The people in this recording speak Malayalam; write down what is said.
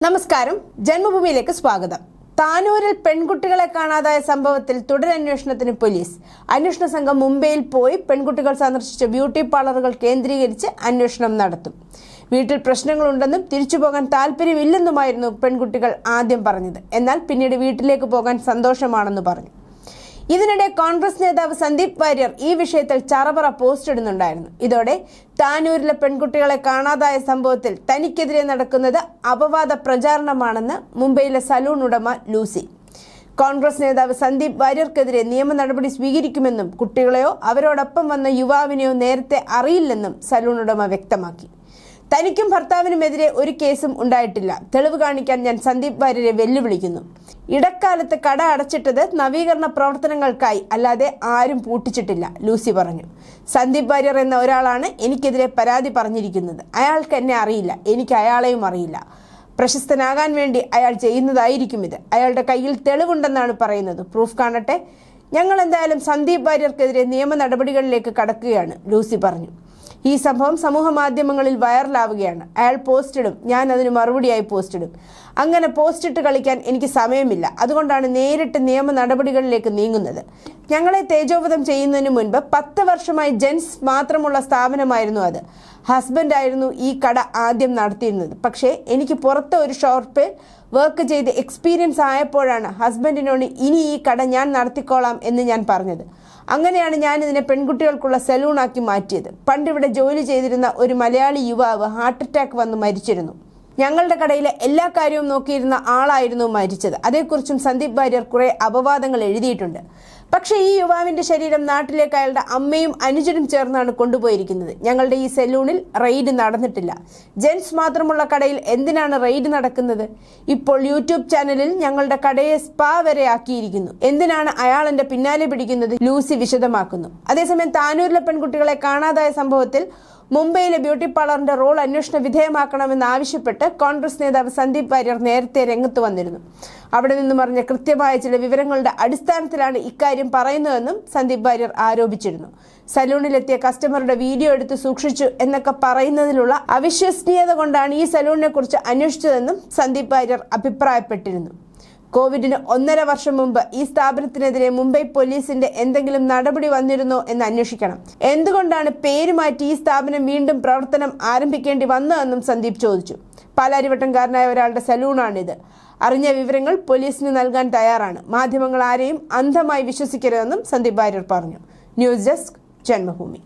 നമസ്കാരം, ജന്മഭൂമിയിലേക്ക് സ്വാഗതം. താനൂരിൽ പെൺകുട്ടികളെ കാണാതായ സംഭവത്തിൽ തുടരന്വേഷണത്തിന് പോലീസ്. അന്വേഷണ സംഘം മുംബൈയിൽ പോയി പെൺകുട്ടികൾ സന്ദർശിച്ച ബ്യൂട്ടി പാർലറുകൾ കേന്ദ്രീകരിച്ച് അന്വേഷണം നടത്തും. വീട്ടിൽ പ്രശ്നങ്ങളുണ്ടെന്നും തിരിച്ചുപോകാൻ താല്പര്യമില്ലെന്നുമായിരുന്നു പെൺകുട്ടികൾ ആദ്യം പറഞ്ഞത്. എന്നാൽ പിന്നീട് വീട്ടിലേക്ക് പോകാൻ സന്തോഷമാണെന്ന് പറഞ്ഞു. ഇതിനിടെ കോൺഗ്രസ് നേതാവ് സന്ദീപ് വാര്യർ ഈ വിഷയത്തിൽ ചറപറ പോസ്റ്റ് ഇടുന്നുണ്ടായിരുന്നു. ഇതോടെ താനൂരിലെ പെൺകുട്ടികളെ കാണാതായ സംഭവത്തിൽ തനിക്കെതിരെ നടക്കുന്നത് അപവാദ പ്രചാരണമാണെന്ന് മുംബൈയിലെ സലൂൺ ഉടമ ലൂസി. കോൺഗ്രസ് നേതാവ് സന്ദീപ് വാര്യർക്കെതിരെ നിയമ നടപടി സ്വീകരിക്കുമെന്നും കുട്ടികളെയോ അവരോടൊപ്പം വന്ന യുവാവിനെയോ നേരത്തെ അറിയില്ലെന്നും സലൂൺ ഉടമ വ്യക്തമാക്കി. തനിക്കും ഭർത്താവിനുമെതിരെ ഒരു കേസും ഉണ്ടായിട്ടില്ല. തെളിവ് കാണിക്കാൻ ഞാൻ സന്ദീപ് വാര്യരെ വെല്ലുവിളിക്കുന്നു. ഇടക്കാലത്ത് കട അടച്ചിട്ടത് നവീകരണ പ്രവർത്തനങ്ങൾക്കായി, അല്ലാതെ ആരും പൂട്ടിച്ചിട്ടില്ല, ലൂസി പറഞ്ഞു. സന്ദീപ് വാര്യർ എന്ന ഒരാളാണ് എനിക്കെതിരെ പരാതി പറഞ്ഞിരിക്കുന്നത്. അയാൾക്ക് എന്നെ അറിയില്ല, എനിക്ക് അയാളെയും അറിയില്ല. പ്രശസ്തനാകാൻ വേണ്ടി അയാൾ ചെയ്യുന്നതായിരിക്കും ഇത്. അയാളുടെ കയ്യിൽ തെളിവുണ്ടെന്നാണ് പറയുന്നത്. പ്രൂഫ് കാണട്ടെ. ഞങ്ങൾ എന്തായാലും സന്ദീപ് വാര്യർക്കെതിരെ നിയമ നടപടികളിലേക്ക് കടക്കുകയാണ്, ലൂസി പറഞ്ഞു. ഈ സംഭവം സമൂഹ മാധ്യമങ്ങളിൽ വൈറലാവുകയാണ്. അയാൾ പോസ്റ്റിടും, ഞാൻ അതിന് മറുപടിയായി പോസ്റ്റിടും. അങ്ങനെ പോസ്റ്റിട്ട് കളിക്കാൻ എനിക്ക് സമയമില്ല. അതുകൊണ്ടാണ് നേരിട്ട് നിയമ നടപടികളിലേക്ക് നീങ്ങുന്നത്. ഞങ്ങളെ തേജോവധം ചെയ്യുന്നതിന് മുൻപ് 10 വർഷമായി ജെൻസ് മാത്രമുള്ള സ്ഥാപനമായിരുന്നു അത്. ഹസ്ബൻഡായിരുന്നു ഈ കട ആദ്യം നടത്തിയിരുന്നത്. പക്ഷേ എനിക്ക് പുറത്ത് ഒരു ഷോപ്പിൽ വർക്ക് ചെയ്ത് എക്സ്പീരിയൻസ് ആയപ്പോഴാണ് ഹസ്ബൻഡിനോട് ഇനി ഈ കട ഞാൻ നടത്തിക്കോളാം എന്ന് ഞാൻ പറഞ്ഞത്. അങ്ങനെയാണ് ഞാൻ ഇതിനെ പെൺകുട്ടികൾക്കുള്ള സലൂണാക്കി മാറ്റിയത്. പണ്ടിവിടെ ജോലി ചെയ്തിരുന്ന ഒരു മലയാളി യുവാവ് ഹാർട്ട് അറ്റാക്ക് വന്ന് മരിച്ചിരുന്നു. ഞങ്ങളുടെ കടയിലെ എല്ലാ കാര്യവും നോക്കിയിരുന്ന ആളായിരുന്നു മരിച്ചത്. അതേക്കുറിച്ചും സന്ദീപ് വാര്യർ കുറെ അപവാദങ്ങൾ എഴുതിയിട്ടുണ്ട്. പക്ഷേ ഈ യുവാവിന്റെ ശരീരം നാട്ടിലേക്ക് അയാളുടെ അമ്മയും അനുജനും ചേർന്നാണ് കൊണ്ടുപോയിരിക്കുന്നത്. ഞങ്ങളുടെ ഈ സലൂണിൽ റെയ്ഡ് നടന്നിട്ടില്ല. ജെൻസ് മാത്രമുള്ള കടയിൽ എന്തിനാണ് റെയ്ഡ് നടക്കുന്നത്? ഇപ്പോൾ യൂട്യൂബ് ചാനലിൽ ഞങ്ങളുടെ കടയെ സ്പാ വരെ ആക്കിയിരിക്കുന്നു. എന്തിനാണ് അയാൾ എന്റെ പിന്നാലെ പിടിക്കുന്നത്? ലൂസി വിശദമാക്കുന്നു. അതേസമയം താനൂരിലെ പെൺകുട്ടികളെ കാണാതായ സംഭവത്തിൽ മുംബൈയിലെ ബ്യൂട്ടി പാർലറിന്റെ റോൾ അന്വേഷണ വിധേയമാക്കണമെന്ന് ആവശ്യപ്പെട്ട് കോൺഗ്രസ് നേതാവ് സന്ദീപ് വാര്യർ നേരത്തെ രംഗത്ത് വന്നിരുന്നു. അവിടെ നിന്നും പറഞ്ഞ കൃത്യമായ ചില വിവരങ്ങളുടെ അടിസ്ഥാനത്തിലാണ് ഇക്കാര്യം പറയുന്നതെന്നും സന്ദീപ് വാര്യർ ആരോപിച്ചിരുന്നു. സലൂണിലെത്തിയ കസ്റ്റമറുടെ വീഡിയോ എടുത്ത് സൂക്ഷിച്ചു എന്നൊക്കെ പറയുന്നതിലുള്ള അവിശ്വസനീയത കൊണ്ടാണ് ഈ സലൂണിനെ കുറിച്ച് അന്വേഷിച്ചതെന്നും സന്ദീപ് വാര്യർ അഭിപ്രായപ്പെട്ടിരുന്നു. കോവിഡിന് 1.5 വർഷം മുമ്പ് ഈ സ്ഥാപനത്തിനെതിരെ മുംബൈ പോലീസിന്റെ എന്തെങ്കിലും നടപടി വന്നിരുന്നോ എന്ന് അന്വേഷിക്കണം. എന്തുകൊണ്ടാണ് പേര് മാറ്റി ഈ സ്ഥാപനം വീണ്ടും പ്രവർത്തനം ആരംഭിക്കേണ്ടി വന്നതെന്നും സന്ദീപ് ചോദിച്ചു. പാലാരിവട്ടംകാരനായ ഒരാളുടെ സലൂണാണിത്. അറിഞ്ഞ വിവരങ്ങൾ പോലീസിന് നൽകാൻ തയ്യാറാണ്. മാധ്യമങ്ങൾ ആരെയും അന്ധമായി വിശ്വസിക്കരുതെന്നും സന്ദീപ് വാര്യർ പറഞ്ഞു. News desk, Janmabhumi.